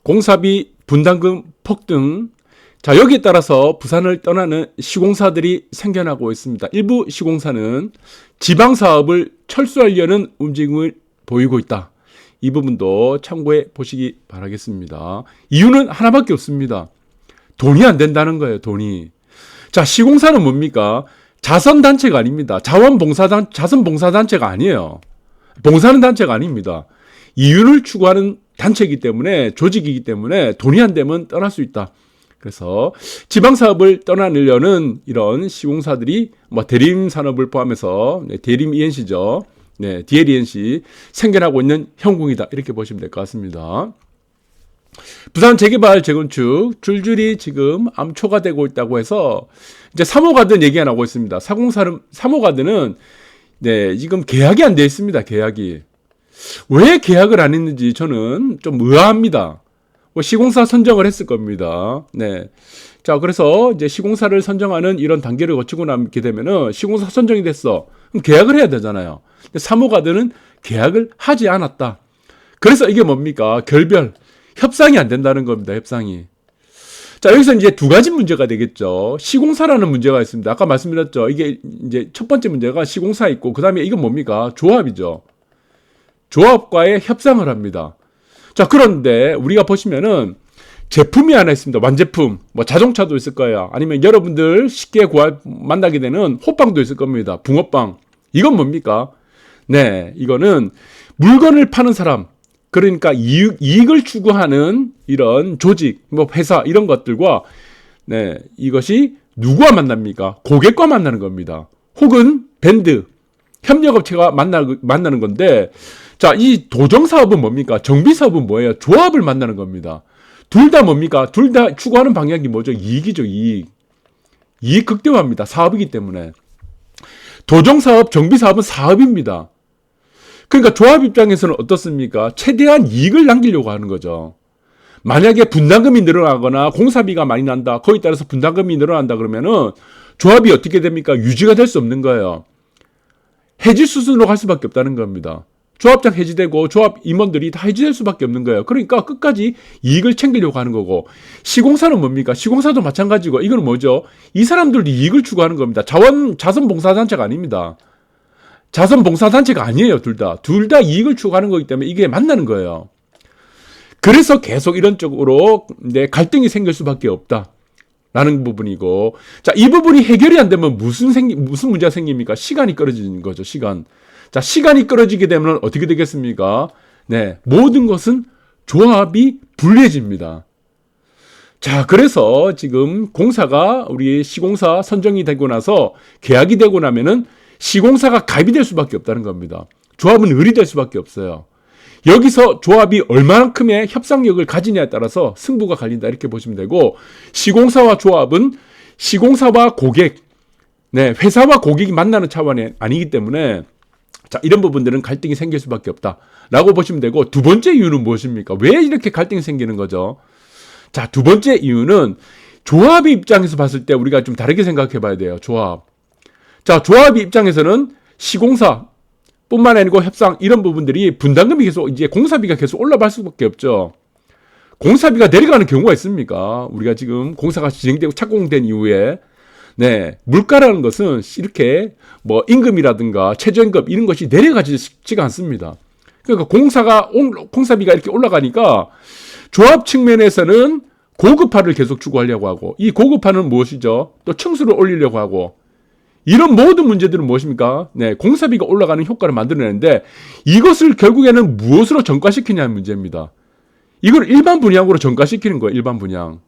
공사비, 분담금 폭등. 자, 여기에 따라서 부산을 떠나는 시공사들이 생겨나고 있습니다. 일부 시공사는 지방사업을 철수하려는 움직임을 보이고 있다. 이 부분도 참고해 보시기 바라겠습니다. 이유는 하나밖에 없습니다. 돈이 안 된다는 거예요, 돈이. 자, 시공사는 뭡니까? 자선단체가 아닙니다. 자선봉사단체가 아니에요. 봉사하는 단체가 아닙니다. 이윤을 추구하는 단체이기 때문에, 조직이기 때문에 돈이 안 되면 떠날 수 있다. 그래서 지방사업을 떠나려는 이런 시공사들이 대림 산업을 포함해서 대림 ENC죠. 네, DLENC 생겨나고 있는 형국이다. 이렇게 보시면 될 것 같습니다. 부산 재개발 재건축 줄줄이 지금 암초가 되고 있다고 해서 이제 3호 가든 얘기가 나오고 있습니다. 3호 가든은 네, 지금 계약이 안 되어 있습니다. 계약이. 왜 계약을 안 했는지 저는 좀 의아합니다. 시공사 선정을 했을 겁니다. 네. 자, 그래서 이제 시공사를 선정하는 이런 단계를 거치고 남게 되면은 시공사 선정이 됐어. 그럼 계약을 해야 되잖아요. 근데 3호 가든은 계약을 하지 않았다. 그래서 이게 뭡니까? 결별. 협상이 안 된다는 겁니다. 협상이. 자, 여기서 이제 두 가지 문제가 되겠죠. 시공사라는 문제가 있습니다. 아까 말씀드렸죠. 이게 이제 첫 번째 문제가 시공사 있고, 그 다음에 이건 뭡니까? 조합이죠. 조합과의 협상을 합니다. 자, 그런데 우리가 보시면은 제품이 하나 있습니다. 완제품. 자동차도 있을 거예요. 아니면 여러분들 쉽게 만나게 되는 호빵도 있을 겁니다. 붕어빵. 이건 뭡니까? 네, 이거는 물건을 파는 사람. 그러니까 이익을 추구하는 이런 조직, 회사 이런 것들과 네, 이것이 누구와 만납니까? 고객과 만나는 겁니다. 혹은 밴드, 협력업체가 만나는 건데, 자, 이 도정사업은 뭡니까? 정비사업은 뭐예요? 조합을 만나는 겁니다. 둘 다 뭡니까? 둘 다 추구하는 방향이 뭐죠? 이익이죠, 이익. 이익 극대화입니다. 사업이기 때문에. 도정사업, 정비사업은 사업입니다. 그러니까 조합 입장에서는 어떻습니까? 최대한 이익을 남기려고 하는 거죠. 만약에 분담금이 늘어나거나 공사비가 많이 난다. 거기에 따라서 분담금이 늘어난다 그러면은 조합이 어떻게 됩니까? 유지가 될 수 없는 거예요. 해지 수순으로 갈 수밖에 없다는 겁니다. 조합장 해지되고 조합 임원들이 다 해지될 수밖에 없는 거예요. 그러니까 끝까지 이익을 챙기려고 하는 거고, 시공사는 뭡니까? 시공사도 마찬가지고, 이건 뭐죠? 이 사람들도 이익을 추구하는 겁니다. 자선봉사단체가 아닙니다. 자선봉사단체가 아니에요. 둘 다 이익을 추구하는 거기 때문에 이게 만나는 거예요. 그래서 계속 이런 쪽으로 갈등이 생길 수밖에 없다. 라는 부분이고, 자, 이 부분이 해결이 안 되면 무슨 문제가 생깁니까? 시간이 끌어지는 거죠, 시간. 자, 시간이 끌어지게 되면 어떻게 되겠습니까? 네, 모든 것은 조합이 불리해집니다. 자, 그래서 지금 공사가 우리 시공사 선정이 되고 나서 계약이 되고 나면은 시공사가 가입이 될 수밖에 없다는 겁니다. 조합은 의리될 수밖에 없어요. 여기서 조합이 얼마만큼의 협상력을 가지냐에 따라서 승부가 갈린다 이렇게 보시면 되고, 시공사와 조합은 시공사와 고객, 네, 회사와 고객이 만나는 차원이 아니기 때문에 자, 이런 부분들은 갈등이 생길 수밖에 없다라고 보시면 되고, 두 번째 이유는 무엇입니까? 왜 이렇게 갈등이 생기는 거죠? 자, 두 번째 이유는 조합의 입장에서 봤을 때 우리가 좀 다르게 생각해 봐야 돼요. 조합. 자, 조합의 입장에서는 시공사 뿐만 아니고 협상 이런 부분들이 분담금이 계속 이제 공사비가 계속 올라갈 수밖에 없죠. 공사비가 내려가는 경우가 있습니까? 우리가 지금 공사가 진행되고 착공된 이후에 네, 물가라는 것은 이렇게 임금이라든가 최저임금 이런 것이 내려가지가 않습니다. 그러니까 공사비가 이렇게 올라가니까 조합 측면에서는 고급화를 계속 추구하려고 하고, 이 고급화는 무엇이죠? 또 층수를 올리려고 하고, 이런 모든 문제들은 무엇입니까? 네, 공사비가 올라가는 효과를 만들어내는데, 이것을 결국에는 무엇으로 전가시키냐는 문제입니다. 이걸 일반 분양으로 전가시키는 거예요, 일반 분양.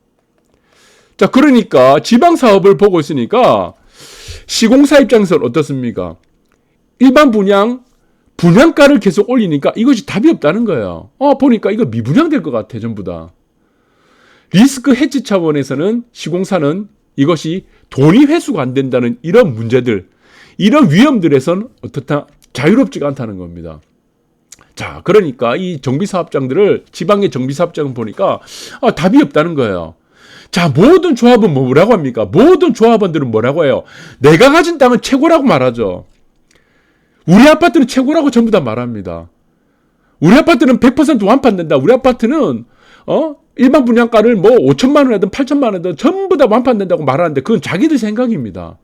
자, 그러니까 지방사업을 보고 있으니까 시공사 입장에서는 어떻습니까? 일반 분양가를 계속 올리니까 이것이 답이 없다는 거예요. 보니까 이거 미분양될 것 같아, 전부 다. 리스크 해지 차원에서는 시공사는 이것이 돈이 회수가 안 된다는 이런 문제들, 이런 위험들에선 어떻다? 자유롭지가 않다는 겁니다. 자, 그러니까 이 정비사업장들을, 지방의 정비사업장을 보니까 답이 없다는 거예요. 자, 모든 조합은 뭐라고 합니까? 모든 조합원들은 뭐라고 해요? 내가 가진 땅은 최고라고 말하죠. 우리 아파트는 최고라고 전부 다 말합니다. 우리 아파트는 100% 완판된다. 우리 아파트는 일반 분양가를 뭐 5천만 원이든 8천만 원이든 전부 다 완판된다고 말하는데 그건 자기들 생각입니다.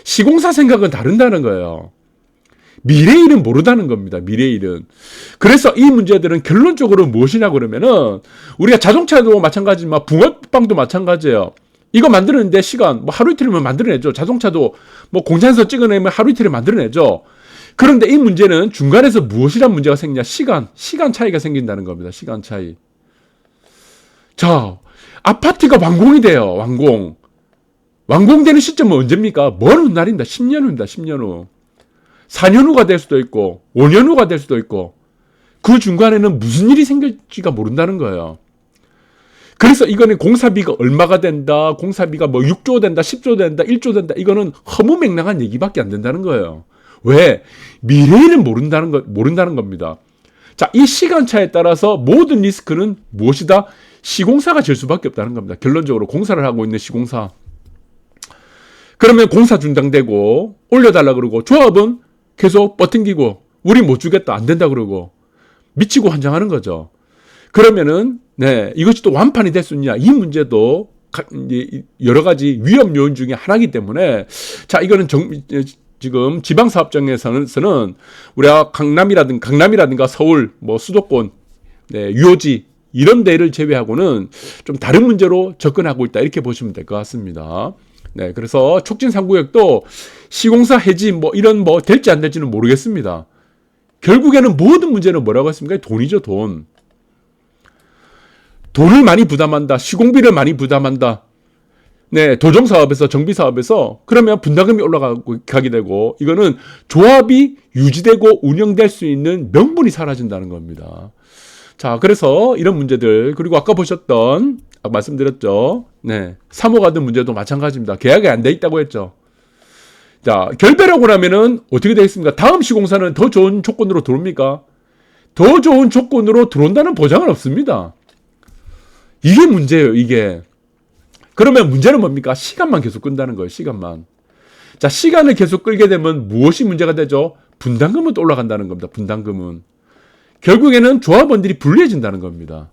시공사 생각은 다른다는 거예요. 미래일은 모르다는 겁니다. 미래일은. 그래서 이 문제들은 결론적으로 무엇이냐 그러면은 우리가 자동차도 마찬가지지만 붕어빵도 마찬가지예요. 이거 만드는데 시간 뭐 하루 이틀이면 만들어내죠. 자동차도 뭐 공장에서 찍어내면 하루 이틀에 만들어내죠. 그런데 이 문제는 중간에서 무엇이란 문제가 생기냐? 시간 차이가 생긴다는 겁니다. 시간 차이. 자, 아파트가 완공이 돼요. 완공되는 시점은 언제입니까? 먼 훗날입니다. 10년 후입니다. 10년 후. 4년 후가 될 수도 있고 5년 후가 될 수도 있고 그 중간에는 무슨 일이 생길지가 모른다는 거예요. 그래서 이거는 공사비가 얼마가 된다, 공사비가 뭐 6조 된다, 10조 된다, 1조 된다, 이거는 허무맹랑한 얘기밖에 안 된다는 거예요. 왜? 미래일은 모른다는 겁니다. 자, 이 시간차에 따라서 모든 리스크는 무엇이다? 시공사가 질 수밖에 없다는 겁니다. 결론적으로 공사를 하고 있는 시공사. 그러면 공사 중단되고 올려달라 그러고 조합은 계속 버팅기고 우리 못 주겠다, 안 된다 그러고 미치고 환장하는 거죠. 그러면은 이것이 또 완판이 될 수 있냐, 이 문제도 여러 가지 위험 요인 중에 하나이기 때문에 자, 이거는 지금 지방사업청에서는 우리가 강남이라든가 서울 뭐 수도권 유호지 이런 데를 제외하고는 좀 다른 문제로 접근하고 있다, 이렇게 보시면 될 것 같습니다. 그래서 촉진상구역도 시공사 해지 이런 될지 안 될지는 모르겠습니다. 결국에는 모든 문제는 뭐라고 했습니까? 돈이죠, 돈. 돈을 많이 부담한다. 시공비를 많이 부담한다. 도정사업에서, 정비사업에서 그러면 분담금이 올라가게 되고 이거는 조합이 유지되고 운영될 수 있는 명분이 사라진다는 겁니다. 자, 그래서 이런 문제들, 그리고 아까 보셨던 말씀드렸죠. 3호 가든 문제도 마찬가지입니다. 계약이 안 돼 있다고 했죠. 자, 결배라고 하면은 어떻게 되겠습니까? 다음 시공사는 더 좋은 조건으로 들어옵니까? 더 좋은 조건으로 들어온다는 보장은 없습니다. 이게 문제예요, 이게. 그러면 문제는 뭡니까? 시간만 계속 끈다는 거예요, 시간만. 자, 시간을 계속 끌게 되면 무엇이 문제가 되죠? 분담금은 또 올라간다는 겁니다, 분담금은. 결국에는 조합원들이 불리해진다는 겁니다.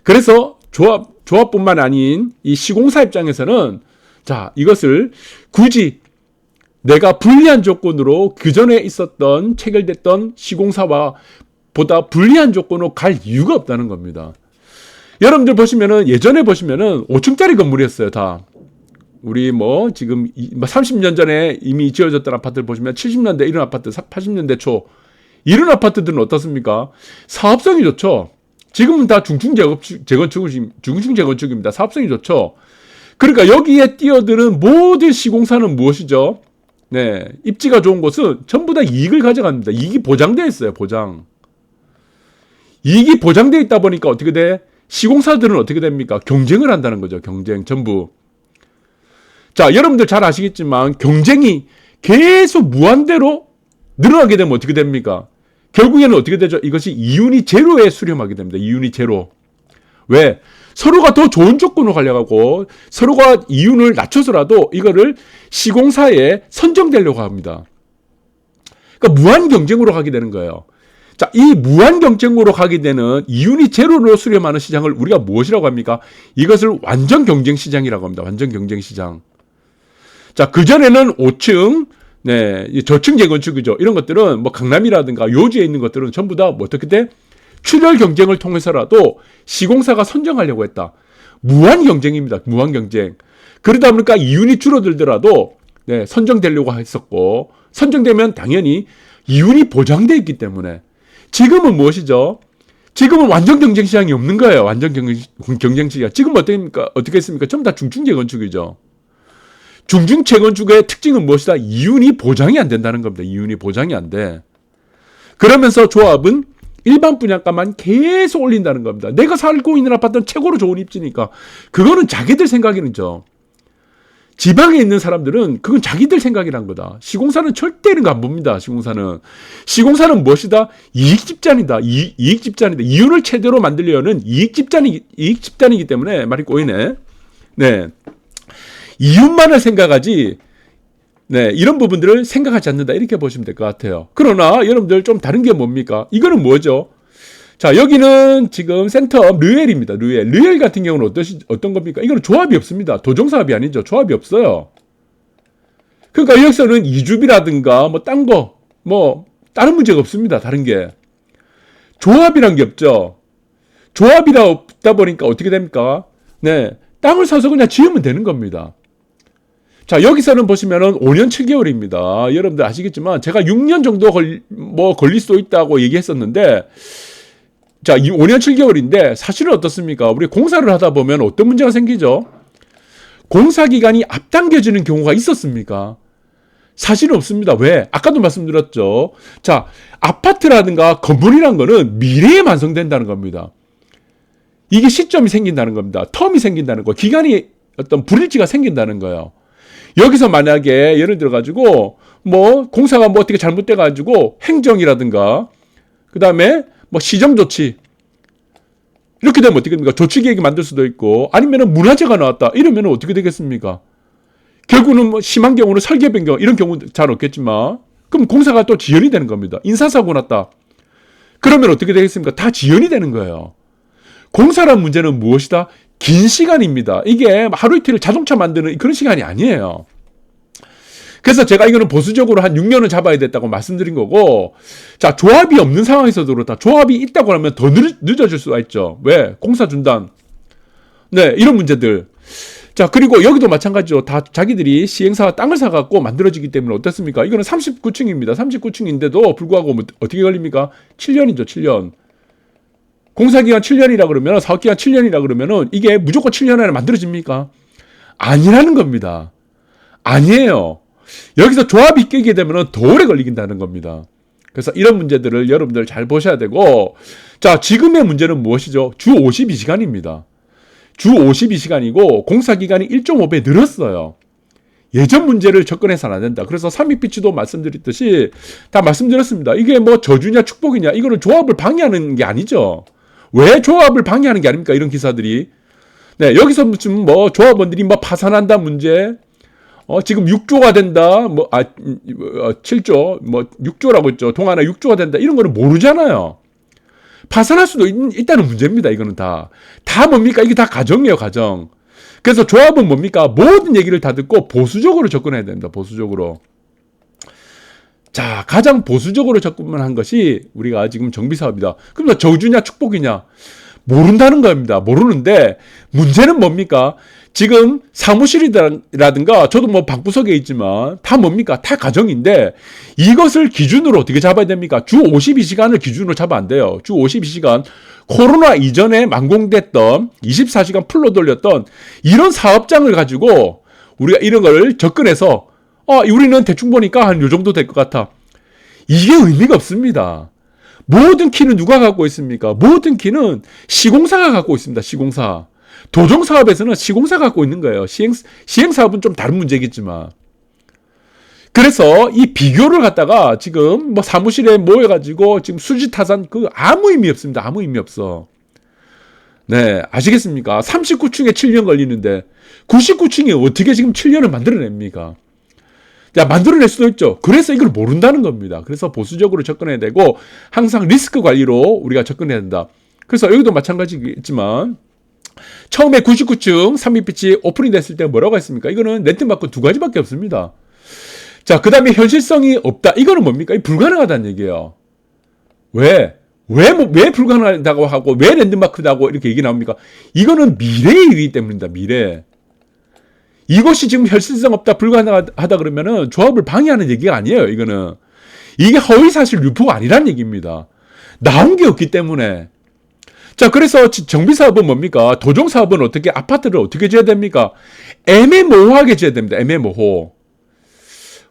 그래서 조합뿐만 아닌 이 시공사 입장에서는 자, 이것을 굳이 내가 불리한 조건으로 그전에 있었던 체결됐던 시공사와 보다 불리한 조건으로 갈 이유가 없다는 겁니다. 여러분들 보시면은 예전에 보시면은 5층짜리 건물이었어요, 다. 우리 지금 30년 전에 이미 지어졌던 아파트를 보시면 70년대 이런 아파트, 80년대 초 이런 아파트들은 어떻습니까? 사업성이 좋죠. 지금은 다 중층 재건축입니다. 사업성이 좋죠. 그러니까 여기에 뛰어드는 모든 시공사는 무엇이죠? 입지가 좋은 곳은 전부 다 이익을 가져갑니다. 이익이 보장되어 있어요, 보장. 이익이 보장되어 있다 보니까 어떻게 돼? 시공사들은 어떻게 됩니까? 경쟁을 한다는 거죠, 경쟁, 전부. 자, 여러분들 잘 아시겠지만 경쟁이 계속 무한대로 늘어나게 되면 어떻게 됩니까? 결국에는 어떻게 되죠? 이것이 이윤이 제로에 수렴하게 됩니다. 이윤이 제로. 왜? 서로가 더 좋은 조건으로 가려고 서로가 이윤을 낮춰서라도 이거를 시공사에 선정되려고 합니다. 그러니까 무한 경쟁으로 가게 되는 거예요. 자, 이 무한 경쟁으로 가게 되는 이윤이 제로로 수렴하는 시장을 우리가 무엇이라고 합니까? 이것을 완전 경쟁 시장이라고 합니다. 완전 경쟁 시장. 자, 그전에는 5층, 저층 재건축이죠. 이런 것들은 강남이라든가 요지에 있는 것들은 전부 다 어떻게 돼? 출혈 경쟁을 통해서라도 시공사가 선정하려고 했다. 무한 경쟁입니다. 무한 경쟁. 그러다 보니까 이윤이 줄어들더라도 선정되려고 했었고, 선정되면 당연히 이윤이 보장되어 있기 때문에. 지금은 무엇이죠? 지금은 완전 경쟁 시장이 없는 거예요. 완전 경쟁 시장. 지금 어떻게 했습니까? 전부 다 중층 재건축이죠. 중증 재건축의 특징은 무엇이다? 이윤이 보장이 안 된다는 겁니다. 이윤이 보장이 안 돼. 그러면서 조합은 일반 분양가만 계속 올린다는 겁니다. 내가 살고 있는 아파트는 최고로 좋은 입지니까. 그거는 자기들 생각이죠. 지방에 있는 사람들은 그건 자기들 생각이란 거다. 시공사는 절대 이런 거 안 봅니다. 시공사는 무엇이다? 이익 집단이다. 이익 집단이다. 이윤을 최대로 만들려는 이익 집단이기 때문에 말이 꼬이네. 이윤만을 생각하지, 이런 부분들을 생각하지 않는다. 이렇게 보시면 될 것 같아요. 그러나 여러분들 좀 다른 게 뭡니까? 이거는 뭐죠? 자, 여기는 지금 센터업 르웰입니다. 르웰. 르웰 같은 경우는 어떤 겁니까? 이거는 조합이 없습니다. 도정사업이 아니죠. 조합이 없어요. 그러니까 여기서는 이주비라든가 뭐 딴 거, 뭐 다른 문제가 없습니다. 다른 게. 조합이란 게 없죠. 조합이라 없다 보니까 어떻게 됩니까? 네. 땅을 사서 그냥 지으면 되는 겁니다. 자, 여기서는 보시면은 5년 7개월입니다. 여러분들 아시겠지만 제가 6년 정도 걸릴 수도 있다고 얘기했었는데, 자, 5년 7개월인데 사실은 어떻습니까? 우리 공사를 하다 보면 어떤 문제가 생기죠? 공사 기간이 앞당겨지는 경우가 있었습니까? 사실은 없습니다. 왜? 아까도 말씀드렸죠. 자, 아파트라든가 건물이란 거는 미래에 완성된다는 겁니다. 이게 시점이 생긴다는 겁니다. 텀이 생긴다는 거. 기간이 어떤 불일치가 생긴다는 거예요. 여기서 만약에 예를 들어 가지고 뭐 공사가 뭐 어떻게 잘못돼 가지고 행정이라든가 그다음에 뭐 시정 조치 이렇게 되면 어떻게 됩니까? 조치 계획이 만들 수도 있고 아니면은 문화재가 나왔다 이러면은 어떻게 되겠습니까? 결국은 뭐 심한 경우는 설계 변경 이런 경우는 잘 없겠지만 그럼 공사가 또 지연이 되는 겁니다. 인사사고 났다. 그러면 어떻게 되겠습니까? 다 지연이 되는 거예요. 공사란 문제는 무엇이다? 긴 시간입니다. 이게 하루 이틀 자동차 만드는 그런 시간이 아니에요. 그래서 제가 이거는 보수적으로 한 6년을 잡아야 됐다고 말씀드린 거고, 자, 조합이 없는 상황에서도 그렇다. 조합이 있다고 하면 더 늦어질 수가 있죠. 왜? 공사 중단. 네, 이런 문제들. 자, 그리고 여기도 마찬가지로 다 자기들이 시행사가 땅을 사갖고 만들어지기 때문에 어떻습니까? 이거는 39층입니다. 39층인데도 불구하고 어떻게 걸립니까? 7년이죠, 7년. 공사기간 7년이라 그러면, 사업기간 7년이라 그러면은 이게 무조건 7년 안에 만들어집니까? 아니라는 겁니다. 아니에요. 여기서 조합이 깨게 되면은 더 오래 걸리긴다는 겁니다. 그래서 이런 문제들을 여러분들 잘 보셔야 되고, 자, 지금의 문제는 무엇이죠? 주 52시간입니다. 주 52시간이고, 공사기간이 1.5배 늘었어요. 예전 문제를 접근해서는 안 된다. 그래서 삼익비치도 말씀드렸듯이 다 말씀드렸습니다. 이게 뭐 저주냐 축복이냐, 이거는 조합을 방해하는 게 아니죠. 왜 조합을 방해하는 게 아닙니까? 이런 기사들이. 네, 여기서 무슨 뭐 조합원들이 뭐 파산한다 문제, 지금 6조가 된다, 7조, 6조라고 했죠. 동안에 6조가 된다. 이런 거는 모르잖아요. 파산할 수도 있다는 문제입니다. 이거는 다 뭡니까? 이게 다 가정이에요, 가정. 그래서 조합은 뭡니까? 모든 얘기를 다 듣고 보수적으로 접근해야 됩니다. 보수적으로. 자, 가장 보수적으로 접근한 것이 우리가 지금 정비사업이다. 그럼 저주냐 축복이냐? 모른다는 겁니다. 모르는데 문제는 뭡니까? 지금 사무실이라든가 저도 뭐 방구석에 있지만 다 뭡니까? 다 가정인데 이것을 기준으로 어떻게 잡아야 됩니까? 주 52시간을 기준으로 잡아 안 돼요. 주 52시간 코로나 이전에 만공됐던 24시간 풀로 돌렸던 이런 사업장을 가지고 우리가 이런 걸 접근해서 우리는 대충 보니까 한 요 정도 될 것 같아. 이게 의미가 없습니다. 모든 키는 누가 갖고 있습니까? 모든 키는 시공사가 갖고 있습니다. 시공사. 도정사업에서는 시공사가 갖고 있는 거예요. 시행사업은 좀 다른 문제겠지만. 그래서 이 비교를 갖다가 지금 뭐 사무실에 모여가지고 지금 수지타산 아무 의미 없습니다. 아무 의미 없어. 네, 아시겠습니까? 39층에 7년 걸리는데 99층에 어떻게 지금 7년을 만들어냅니까? 자, 만들어낼 수도 있죠. 그래서 이걸 모른다는 겁니다. 그래서 보수적으로 접근해야 되고 항상 리스크 관리로 우리가 접근해야 된다. 그래서 여기도 마찬가지겠지만 처음에 99층 삼립빛이 오픈이 됐을 때 뭐라고 했습니까? 이거는 렌트마크 두 가지밖에 없습니다. 자, 그 다음에 현실성이 없다. 이거는 뭡니까? 불가능하다는 얘기예요. 왜 불가능하다고 하고 왜 랜드마크다고 이렇게 얘기 나옵니까? 이거는 미래의 일이기 때문입니다. 미래. 이것이 지금 현실성 없다, 불가능하다 그러면은 조합을 방해하는 얘기가 아니에요. 이거는. 이게 허위사실 유포가 아니라는 얘기입니다. 나온 게 없기 때문에. 자, 그래서 정비사업은 뭡니까? 도정사업은 어떻게, 아파트를 어떻게 지어야 됩니까? 애매모호하게 지어야 됩니다. 애매모호.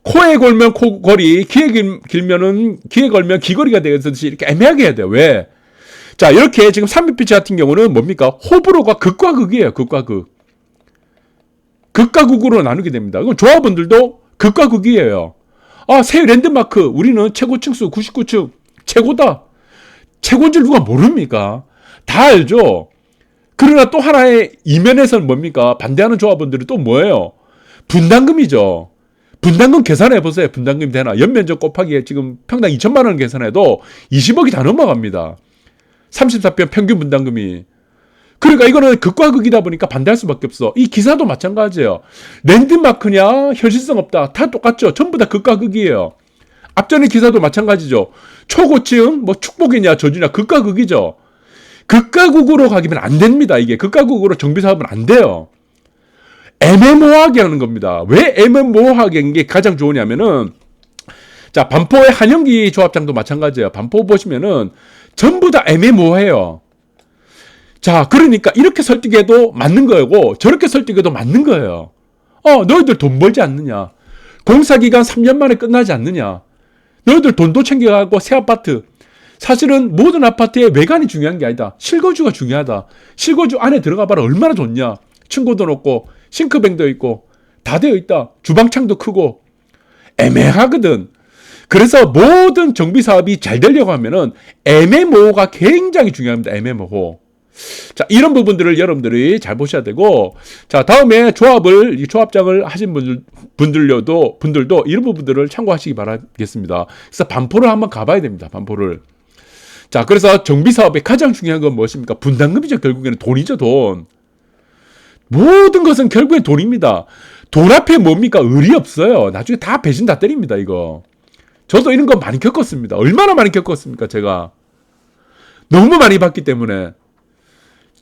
코에 걸면 코걸이, 귀에 길면은 귀에 걸면 귀걸이가 되듯이 이렇게 애매하게 해야 돼요. 왜? 자, 이렇게 지금 삼립빛 같은 경우는 뭡니까? 호불호가 극과 극이에요. 극과 극. 극과 극으로 나누게 됩니다. 그럼 조합원들도 극과 극이에요. 새 랜드마크, 우리는 최고 층수 99층, 최고다. 최고인 줄 누가 모릅니까? 다 알죠? 그러나 또 하나의 이면에서는 뭡니까? 반대하는 조합원들이 또 뭐예요? 분담금이죠. 분담금 계산해보세요. 분담금이 되나? 연면적 곱하기 지금 평당 2천만 원 계산해도 20억이 다 넘어갑니다. 34평 평균 분담금이. 그러니까 이거는 극과 극이다 보니까 반대할 수밖에 없어. 이 기사도 마찬가지예요. 랜드마크냐 현실성 없다. 다 똑같죠. 전부 다 극과 극이에요. 앞전의 기사도 마찬가지죠. 초고층 뭐 축복이냐 저주냐 극과 극이죠. 극과 극으로 가기면 안 됩니다. 이게 극과 극으로 정비사업은 안 돼요. 애매모호하게 하는 겁니다. 왜 애매모호하게 하는 게 가장 좋으냐면은, 자, 반포의 한영기 조합장도 마찬가지예요. 반포 보시면은 전부 다 애매모호해요. 자, 그러니까 이렇게 설득해도 맞는 거고 저렇게 설득해도 맞는 거예요. 너희들 돈 벌지 않느냐? 공사기간 3년 만에 끝나지 않느냐? 너희들 돈도 챙겨가고 새 아파트. 사실은 모든 아파트의 외관이 중요한 게 아니다. 실거주가 중요하다. 실거주 안에 들어가 봐라. 얼마나 좋냐? 층고도 높고 싱크뱅도 있고 다 되어 있다. 주방창도 크고 애매하거든. 그래서 모든 정비사업이 잘 되려고 하면은 애매모호가 굉장히 중요합니다. 애매모호. 자, 이런 부분들을 여러분들이 잘 보셔야 되고, 자, 다음에 조합장을 하신 분들도 이런 부분들을 참고하시기 바라겠습니다. 그래서 반포를 한번 가봐야 됩니다. 반포를. 자, 그래서 정비사업의 가장 중요한 건 무엇입니까? 분담금이죠. 결국에는 돈이죠, 돈. 모든 것은 결국엔 돈입니다. 돈 앞에 뭡니까? 의리 없어요. 나중에 다 배신 다 때립니다, 이거. 저도 이런 거 많이 겪었습니다. 얼마나 많이 겪었습니까, 제가. 너무 많이 봤기 때문에.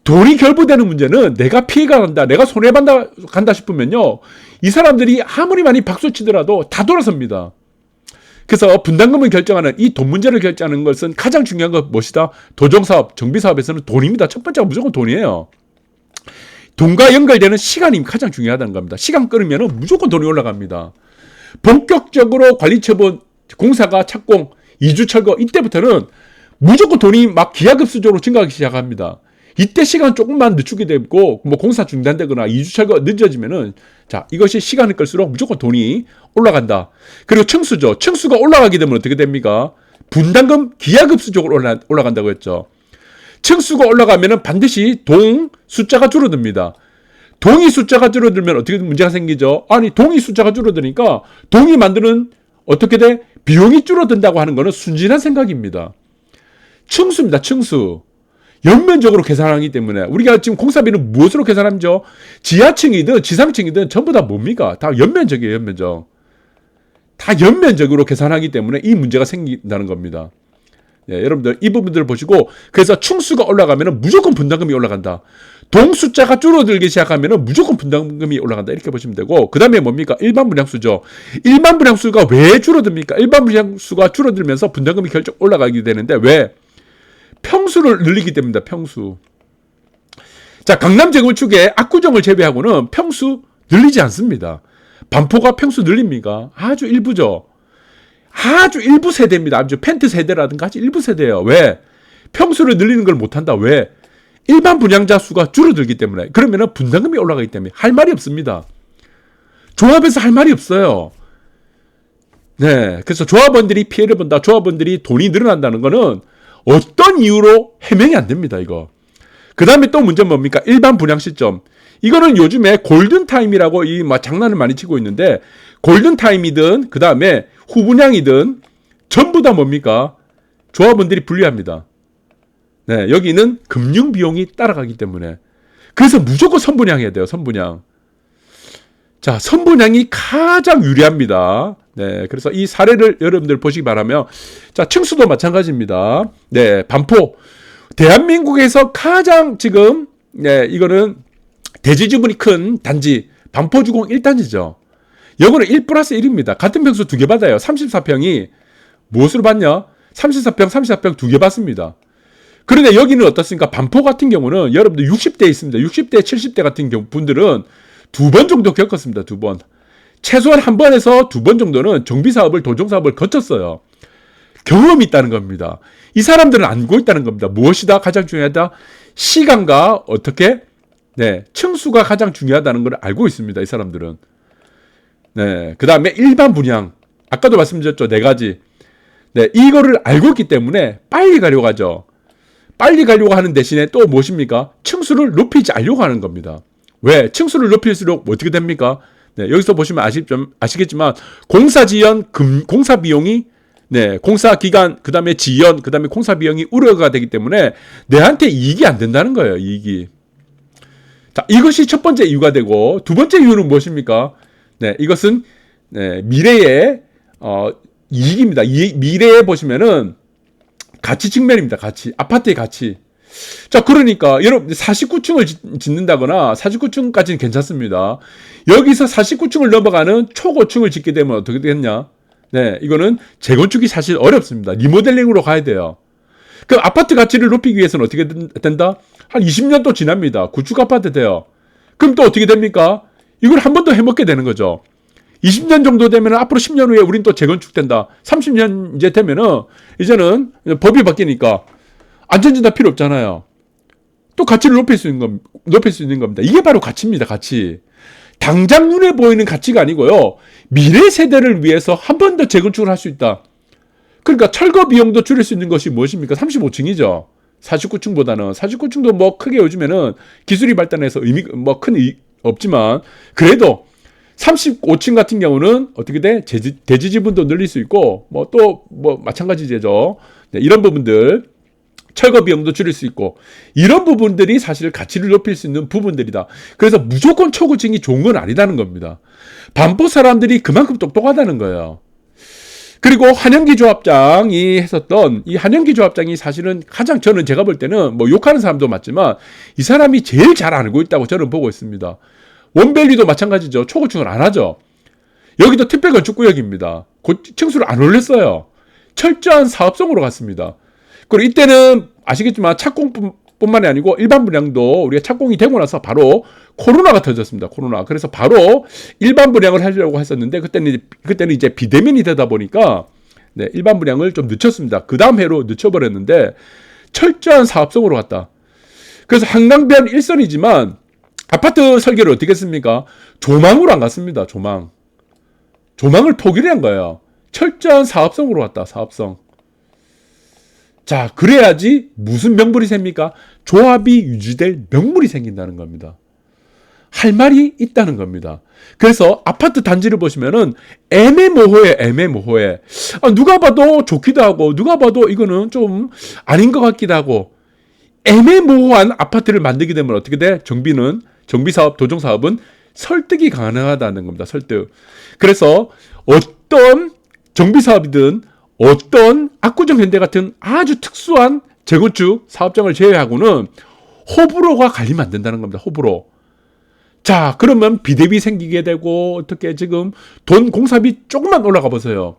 돈이 결부되는 문제는 내가 피해가 간다, 내가 손해간다 싶으면요, 이 사람들이 아무리 많이 박수 치더라도 다 돌아섭니다. 그래서 분담금을 결정하는, 이 돈 문제를 결정하는 것은 가장 중요한 건 무엇이다? 도정사업, 정비사업에서는 돈입니다. 첫 번째가 무조건 돈이에요. 돈과 연결되는 시간이 가장 중요하다는 겁니다. 시간 끌으면 무조건 돈이 올라갑니다. 본격적으로 관리처분, 공사가 착공, 이주철거, 이때부터는 무조건 돈이 막 기하급수적으로 증가하기 시작합니다. 이때 시간 조금만 늦추게 되고, 뭐 공사 중단되거나 이주철거 늦어지면은, 자, 이것이 시간을 끌수록 무조건 돈이 올라간다. 그리고 층수죠. 층수가 올라가게 되면 어떻게 됩니까? 분담금 기하급수적으로 올라간다고 했죠. 층수가 올라가면은 반드시 동 숫자가 줄어듭니다. 동이 숫자가 줄어들면 어떻게 문제가 생기죠? 아니, 동이 숫자가 줄어드니까 동이 만드는 어떻게 돼? 비용이 줄어든다고 하는 거는 순진한 생각입니다. 층수입니다. 층수. 연면적으로 계산하기 때문에 우리가 지금 공사비는 무엇으로 계산하죠? 지하층이든 지상층이든 전부 다 뭡니까? 다 연면적이에요. 연면적. 다 연면적으로 계산하기 때문에 이 문제가 생긴다는 겁니다. 예, 여러분들 이 부분들을 보시고, 그래서 층수가 올라가면 무조건 분담금이 올라간다. 동 숫자가 줄어들기 시작하면 무조건 분담금이 올라간다. 이렇게 보시면 되고, 그 다음에 뭡니까? 일반 분양수죠. 일반 분양수가 왜 줄어듭니까? 일반 분양수가 줄어들면서 분담금이 결정 올라가게 되는데, 왜? 평수를 늘리기 때문이다. 평수. 자, 강남 재건축의 압구정을 제외하고는 평수 늘리지 않습니다. 반포가 평수 늘립니까? 아주 일부죠. 아주 일부 세대입니다. 아주 펜트 세대라든가 아주 일부 세대예요. 왜? 평수를 늘리는 걸 못한다. 왜? 일반 분양자 수가 줄어들기 때문에. 그러면은 분담금이 올라가기 때문에 할 말이 없습니다. 조합에서 할 말이 없어요. 네, 그래서 조합원들이 피해를 본다. 조합원들이 돈이 늘어난다는 거는 어떤 이유로 해명이 안 됩니다. 이거. 그 다음에 또 문제는 뭡니까? 일반 분양 시점. 이거는 요즘에 골든타임이라고 장난을 많이 치고 있는데, 골든타임이든 그 다음에 후분양이든 전부 다 뭡니까? 조합원들이 불리합니다. 네, 여기는 금융비용이 따라가기 때문에. 그래서 무조건 선분양해야 돼요. 선분양. 자, 선분양이 가장 유리합니다. 네, 그래서 이 사례를 여러분들 보시기 바라며, 자, 층수도 마찬가지입니다. 네, 반포. 대한민국에서 가장 지금, 네, 이거는 대지 지분이 큰 단지, 반포주공 1단지죠. 여기는 1+1입니다. 같은 평수 2개 받아요. 34평이 무엇으로 받냐? 34평 두 개 받습니다. 그런데 여기는 어떻습니까? 반포 같은 경우는 여러분들 60대 있습니다. 60대, 70대 같은 경우 분들은 2번 정도 겪었습니다. 2번. 최소한 1번에서 2번 정도는 정비사업을, 도정사업을 거쳤어요. 경험이 있다는 겁니다. 이 사람들은 알고 있다는 겁니다. 무엇이다? 가장 중요하다? 시간과 어떻게? 네, 층수가 가장 중요하다는 걸 알고 있습니다. 이 사람들은. 네, 그 다음에 일반 분양. 아까도 말씀드렸죠. 4가지. 네, 이거를 알고 있기 때문에 빨리 가려고 하죠. 빨리 가려고 하는 대신에 또 무엇입니까? 층수를 높이지 않으려고 하는 겁니다. 왜? 층수를 높일수록 어떻게 됩니까? 네, 여기서 보시면 아시겠지만 공사 지연 공사 비용이 네, 공사 기간, 그 다음에 지연, 그 다음에 공사 비용이 우려가 되기 때문에 내한테 이익이 안 된다는 거예요, 이익이. 자, 이것이 첫 번째 이유가 되고, 두 번째 이유는 무엇입니까? 네, 이것은, 네, 미래의, 이익입니다. 미래에 보시면은, 가치 측면입니다, 가치. 아파트의 가치. 자, 그러니까, 여러분, 49층을 짓는다거나, 49층까지는 괜찮습니다. 여기서 49층을 넘어가는 초고층을 짓게 되면 어떻게 되겠냐? 네, 이거는 재건축이 사실 어렵습니다. 리모델링으로 가야 돼요. 그 아파트 가치를 높이기 위해서는 어떻게 된다? 한 20년 또 지납니다. 구축 아파트 돼요. 그럼 또 어떻게 됩니까? 이걸 한 번 더 해먹게 되는 거죠. 20년 정도 되면 앞으로 10년 후에 우린 또 재건축된다. 30년 이제 되면은 이제는 법이 바뀌니까 안전진단 필요 없잖아요. 또 가치를 높일 수 있는 겁니다. 이게 바로 가치입니다. 가치. 당장 눈에 보이는 가치가 아니고요. 미래 세대를 위해서 한 번 더 재건축을 할 수 있다. 그러니까 철거 비용도 줄일 수 있는 것이 무엇입니까? 35층이죠. 49층보다는. 49층도 뭐 크게 요즘에는 기술이 발달해서 뭐 큰 없지만 그래도 35층 같은 경우는 어떻게 돼? 대지 지분도 늘릴 수 있고 뭐 또 뭐 마찬가지죠. 네, 이런 부분들 철거 비용도 줄일 수 있고 이런 부분들이 사실 가치를 높일 수 있는 부분들이다. 그래서 무조건 초고층이 좋은 건 아니다는 겁니다. 반포 사람들이 그만큼 똑똑하다는 거예요. 그리고 한영기 조합장이 했었던 이 한영기 조합장이 사실은 가장 저는 제가 볼 때는 뭐 욕하는 사람도 맞지만 이 사람이 제일 잘 알고 있다고 저는 보고 있습니다. 원밸리도 마찬가지죠. 초고층을 안 하죠. 여기도 특별건축구역입니다. 층수를 안 올렸어요. 철저한 사업성으로 갔습니다. 그리고 이때는 아시겠지만 착공뿐만이 아니고 일반 분양도 우리가 착공이 되고 나서 바로 코로나가 터졌습니다. 코로나. 그래서 바로 일반 분양을 하려고 했었는데 그때는 이제 비대면이 되다 보니까 네, 일반 분양을 좀 늦췄습니다. 그 다음 해로 늦춰버렸는데 철저한 사업성으로 갔다. 그래서 한강변 1선이지만 아파트 설계를 어떻게 했습니까? 조망으로 안 갔습니다. 조망을 포기를 한 거예요. 철저한 사업성으로 갔다. 사업성. 자, 그래야지 무슨 명분이 생깁니까? 조합이 유지될 명분이 생긴다는 겁니다. 할 말이 있다는 겁니다. 그래서 아파트 단지를 보시면은 애매모호해. 누가 봐도 좋기도 하고 누가 봐도 이거는 좀 아닌 것 같기도 하고 애매모호한 아파트를 만들게 되면 어떻게 돼? 정비사업, 도정사업은 설득이 가능하다는 겁니다. 설득. 그래서 어떤 정비사업이든 어떤 압구정 현대 같은 아주 특수한 재건축 사업장을 제외하고는 호불호가 갈리면 안 된다는 겁니다. 호불호. 자, 그러면 비대비 생기게 되고 어떻게 지금 돈 공사비 조금만 올라가 보세요.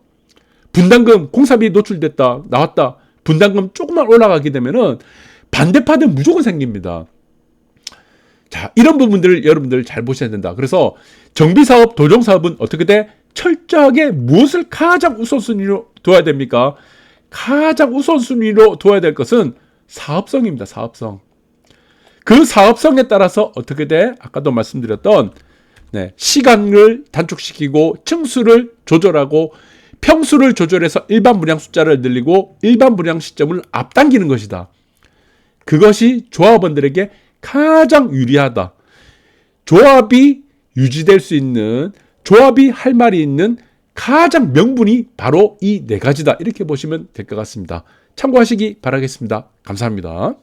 분담금 공사비 노출됐다 나왔다. 분담금 조금만 올라가게 되면은 반대파는 무조건 생깁니다. 자, 이런 부분들을 여러분들 잘 보셔야 된다. 그래서 정비사업, 도정사업은 어떻게 돼? 철저하게 무엇을 가장 우선순위로 둬야 됩니까? 가장 우선순위로 둬야 될 것은 사업성입니다. 사업성. 그 사업성에 따라서 어떻게 돼? 아까도 말씀드렸던 시간을 단축시키고 층수를 조절하고 평수를 조절해서 일반 분양 숫자를 늘리고 일반 분양 시점을 앞당기는 것이다. 그것이 조합원들에게 가장 유리하다. 조합이 유지될 수 있는, 조합이 할 말이 있는 가장 명분이 바로 이 네 가지다. 이렇게 보시면 될 것 같습니다. 참고하시기 바라겠습니다. 감사합니다.